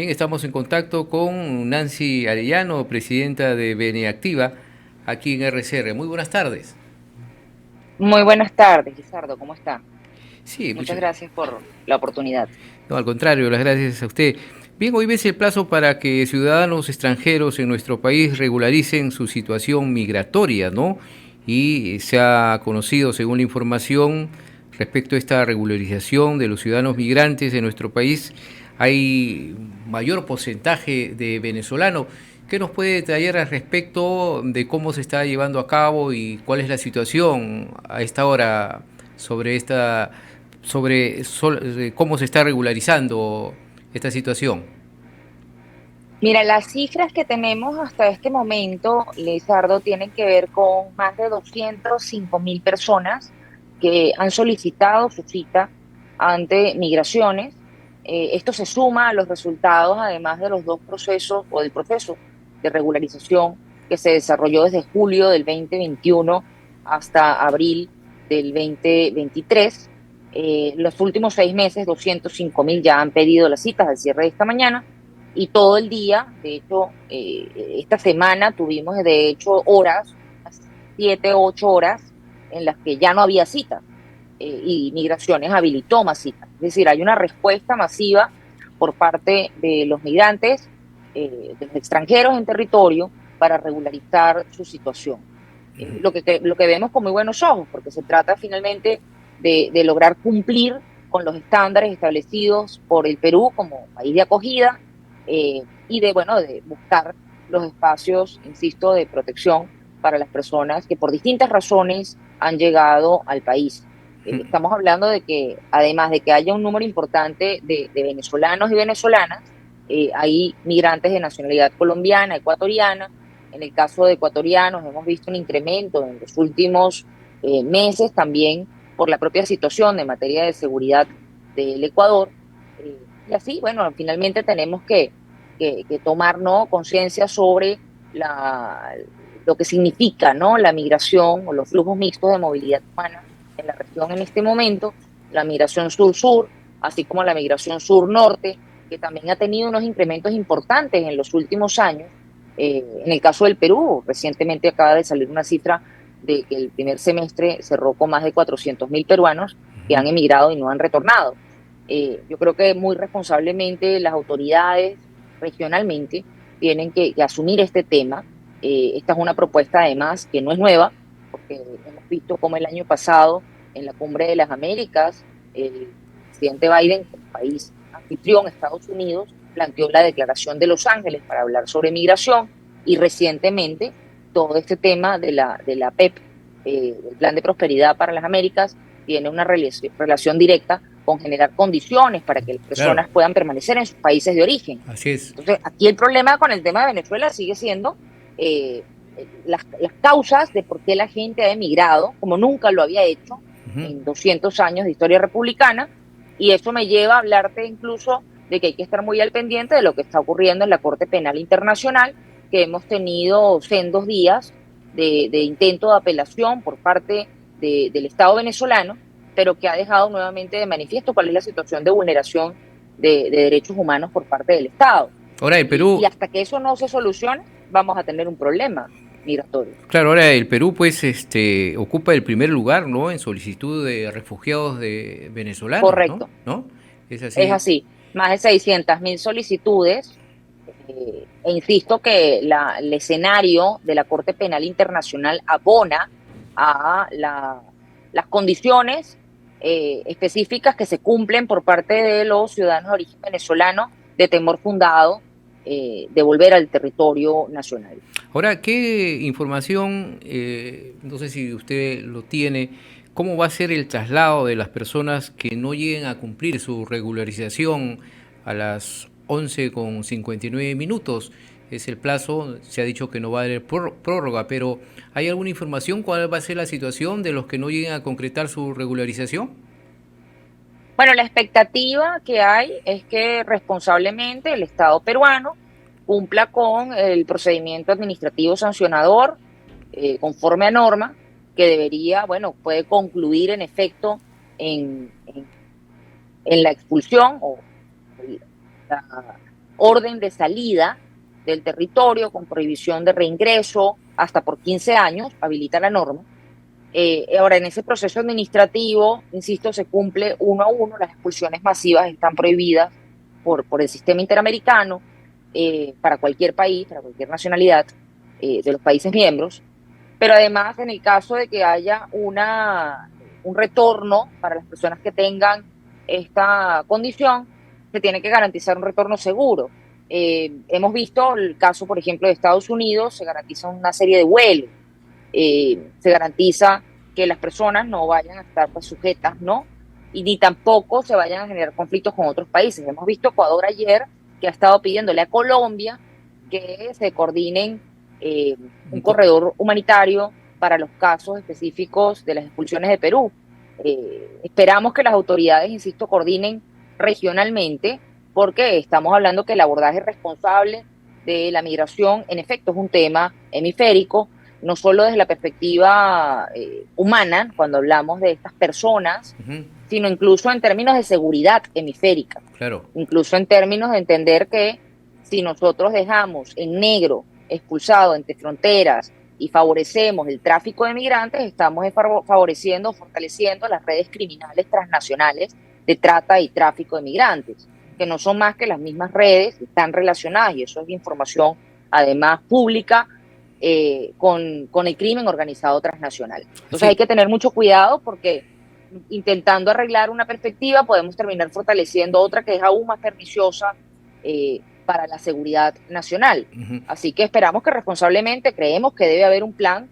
Bien, estamos en contacto con Nancy Arellano, presidenta de Beneactiva, aquí en RCR. Muy buenas tardes. Muy buenas tardes, Lizardo, ¿cómo está? Sí, Muchas gracias por la oportunidad. no, al contrario, las gracias a usted. Bien, hoy vence el plazo para que ciudadanos extranjeros en nuestro país regularicen su situación migratoria, ¿no? Y se ha conocido, según la información, respecto a esta regularización de los ciudadanos migrantes en nuestro país, hay mayor porcentaje de venezolanos. ¿Qué nos puede detallar al respecto de cómo se está llevando a cabo y cuál es la situación a esta hora sobre cómo se está regularizando esta situación? Mira, las cifras que tenemos hasta este momento, Lizardo, tienen que ver con más de 205.000 personas que han solicitado su cita ante migraciones. Esto se suma a los resultados, además de los dos procesos o del proceso de regularización que se desarrolló desde julio del 2021 hasta abril del 2023. Los últimos 6 meses, 205.000 ya han pedido las citas al cierre de esta mañana y todo el día. De hecho, esta semana tuvimos de hecho horas, unas 7, 8 horas, en las que ya no había citas, y Migraciones habilitó más citas. Es decir, hay una respuesta masiva por parte de los migrantes, de los extranjeros en territorio, para regularizar su situación. Lo que vemos con muy buenos ojos, porque se trata finalmente de lograr cumplir con los estándares establecidos por el Perú como país de acogida, y bueno, de buscar los espacios, insisto, de protección para las personas que por distintas razones han llegado al país. Estamos hablando de que, además de que haya un número importante de venezolanos y venezolanas, hay migrantes de nacionalidad colombiana, ecuatoriana. En el caso de ecuatorianos hemos visto un incremento en los últimos meses también por la propia situación de materia de seguridad del Ecuador. Y así, bueno, finalmente tenemos que tomar, ¿no?, conciencia sobre la, lo que significa, ¿no?, la migración o los flujos mixtos de movilidad humana en la región en este momento, la migración sur-sur, así como la migración sur-norte, que también ha tenido unos incrementos importantes en los últimos años. En el caso del Perú, recientemente acaba de salir una cifra de que el primer semestre cerró con más de 400.000 peruanos que han emigrado y no han retornado. Yo creo que muy responsablemente las autoridades regionalmente tienen que asumir este tema. Esta es una propuesta además que no es nueva, porque hemos visto cómo el año pasado en la Cumbre de las Américas, el presidente Biden, como país anfitrión, Estados Unidos, planteó la Declaración de Los Ángeles para hablar sobre migración, y recientemente todo este tema de la PEP, el Plan de Prosperidad para las Américas, tiene una relación directa con generar condiciones para que las Claro, personas puedan permanecer en sus países de origen. así es. Entonces, aquí el problema con el tema de Venezuela sigue siendo eh, las causas de por qué la gente ha emigrado, como nunca lo había hecho Ujú. en 200 años de historia republicana, y eso me lleva a hablarte incluso de que hay que estar muy al pendiente de lo que está ocurriendo en la Corte Penal Internacional, que hemos tenido sendos días de intento de apelación por parte del Estado venezolano, pero que ha dejado nuevamente de manifiesto cuál es la situación de vulneración de derechos humanos por parte del Estado. Ahora el Y Perú, hasta que eso no se solucione, vamos a tener un problema migratorio. claro, ahora el Perú pues ocupa el primer lugar, ¿no? En solicitud de refugiados de venezolanos, ¿no? Correcto, ¿No? Es es así. así. Más de 600.000 solicitudes. E insisto que el escenario de la Corte Penal Internacional abona a las condiciones específicas que se cumplen por parte de los ciudadanos de origen venezolano, de temor fundado de volver al territorio nacional. Ahora, ¿qué información, no sé si usted lo tiene, cómo va a ser el traslado de las personas que no lleguen a cumplir su regularización a las 11:59? Es el plazo, se ha dicho que no va a haber prórroga, pero ¿hay alguna información cuál va a ser la situación de los que no lleguen a concretar su regularización? Bueno, la expectativa que hay es que responsablemente el Estado peruano cumpla con el procedimiento administrativo sancionador, conforme a norma, que debería, bueno, puede concluir en efecto en, en, en la expulsión la, orden de salida del territorio con prohibición de reingreso hasta por 15 años, habilita la norma. Ahora, en ese proceso administrativo, insisto, se cumple uno a uno, las expulsiones masivas están prohibidas por el sistema interamericano para cualquier país, para cualquier nacionalidad de los países miembros, pero además en el caso de que haya un retorno para las personas que tengan esta condición, se tiene que garantizar un retorno seguro. Hemos visto el caso, por ejemplo, de Estados Unidos, se garantiza una serie de vuelos, se garantiza que las personas no vayan a estar pues, sujetas, ¿no? Y ni tampoco se vayan a generar conflictos con otros países. Hemos visto Ecuador ayer que ha estado pidiéndole a Colombia que se coordinen un corredor humanitario para los casos específicos de las expulsiones de Perú. Esperamos que las autoridades, insisto, coordinen regionalmente, porque estamos hablando que el abordaje responsable de la migración, en efecto, es un tema hemisférico, no solo desde la perspectiva humana, cuando hablamos de estas personas, sino incluso en términos de seguridad hemisférica. Claro. Incluso en términos de entender que si nosotros dejamos en negro expulsado entre fronteras y favorecemos el tráfico de migrantes, estamos favoreciendo, fortaleciendo las redes criminales transnacionales de trata y tráfico de migrantes, que no son más que las mismas redes, están relacionadas, y eso es información además pública, con el crimen organizado transnacional. Entonces sí, hay que tener mucho cuidado porque intentando arreglar una perspectiva podemos terminar fortaleciendo otra que es aún más perniciosa para la seguridad nacional. Así que esperamos que responsablemente, creemos que debe haber un plan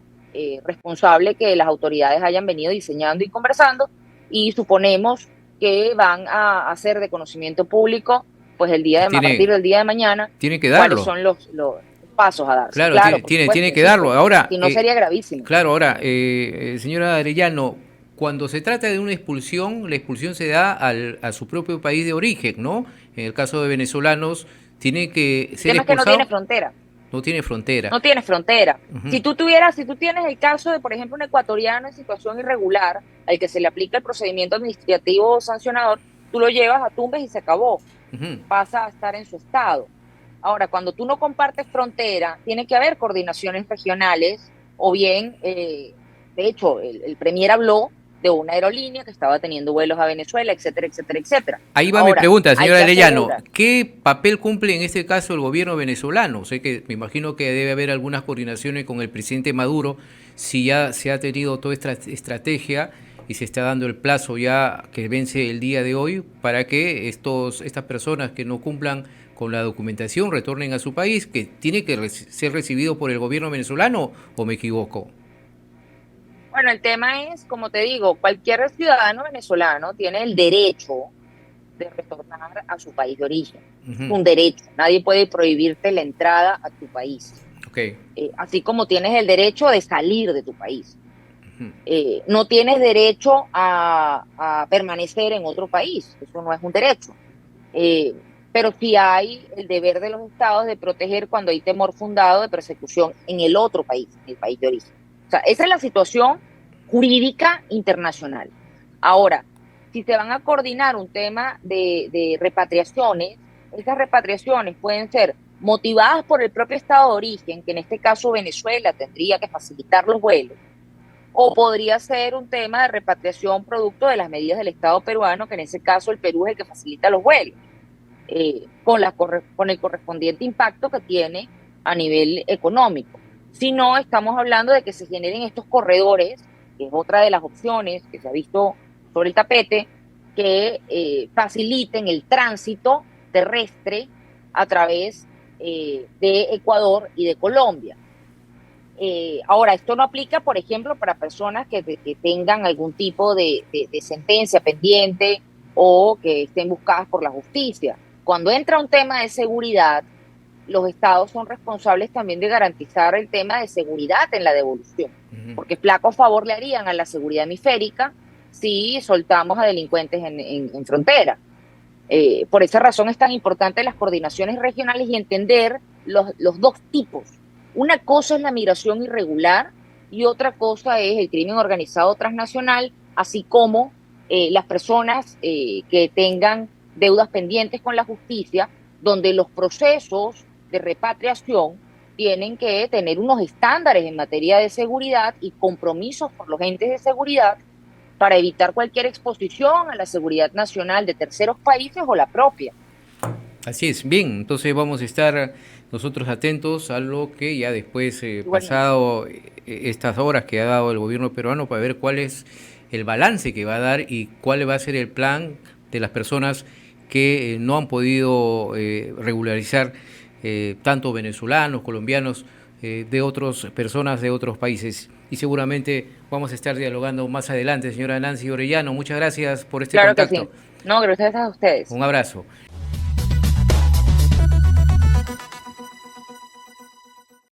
responsable que las autoridades hayan venido diseñando y conversando, y suponemos que van a hacer de conocimiento público pues a partir del día de mañana tiene que darlo. Cuáles son los pasos a darse. Claro, tiene que darlo. Ahora, si no sería gravísimo. Claro, ahora, señora Arellano, cuando se trata de una expulsión, la expulsión se da a su propio país de origen, ¿no? En el caso de venezolanos, tiene que ser expulsado. Que no tiene frontera. No tiene frontera. No tiene frontera. Si tú tienes el caso de, por ejemplo, un ecuatoriano en situación irregular, al que se le aplica el procedimiento administrativo sancionador, tú lo llevas a Tumbes y se acabó. Pasa a estar en su estado. Ahora, cuando tú no compartes frontera, tiene que haber coordinaciones regionales, o bien, de hecho, el premier habló de una aerolínea que estaba teniendo vuelos a Venezuela, etcétera, etcétera, etcétera. Ahí va mi pregunta, señora Arellano. ¿Qué papel cumple en este caso el gobierno venezolano? Sé que me imagino que debe haber algunas coordinaciones con el presidente Maduro, si ya se ha tenido toda esta estrategia y se está dando el plazo ya que vence el día de hoy para que estas personas que no cumplan con la documentación retornen a su país, que tiene que ser recibido por el gobierno venezolano, ¿o me equivoco? Bueno, el tema es, como te digo, cualquier ciudadano venezolano tiene el derecho de retornar a su país de origen. Un derecho. Nadie puede prohibirte la entrada a tu país. Así como tienes el derecho de salir de tu país. No tienes derecho a permanecer en otro país. Eso no es un derecho. Pero sí hay el deber de los estados de proteger cuando hay temor fundado de persecución en el otro país, en el país de origen. O sea, esa es la situación jurídica internacional. Ahora, si se van a coordinar un tema de repatriaciones, esas repatriaciones pueden ser motivadas por el propio estado de origen, que en este caso Venezuela tendría que facilitar los vuelos, o podría ser un tema de repatriación producto de las medidas del Estado peruano, que en ese caso el Perú es el que facilita los vuelos, con el correspondiente impacto que tiene a nivel económico. Si no, estamos hablando de que se generen estos corredores, que es otra de las opciones que se ha visto sobre el tapete, que faciliten el tránsito terrestre a través de Ecuador y de Colombia. Ahora, esto no aplica, por ejemplo, para personas que tengan algún tipo de sentencia pendiente o que estén buscadas por la justicia. Cuando entra un tema de seguridad, los estados son responsables también de garantizar el tema de seguridad en la devolución, porque flaco favor le harían a la seguridad hemisférica si soltamos a delincuentes en frontera. Por esa razón es tan importante las coordinaciones regionales y entender los dos tipos. Una cosa es la migración irregular y otra cosa es el crimen organizado transnacional, así como las personas que tengan deudas pendientes con la justicia, donde los procesos de repatriación tienen que tener unos estándares en materia de seguridad y compromisos por los entes de seguridad para evitar cualquier exposición a la seguridad nacional de terceros países o la propia. Así es. Bien, entonces vamos a estar nosotros atentos a lo que ya después, Igualmente. pasado estas horas que ha dado el gobierno peruano, para ver cuál es el balance que va a dar y cuál va a ser el plan de las personas que no han podido regularizar, tanto venezolanos, colombianos, de otras personas de otros países. Y seguramente vamos a estar dialogando más adelante, señora Nancy Orellano. Muchas gracias por este Claro que contacto. sí. No, gracias a ustedes. Un abrazo.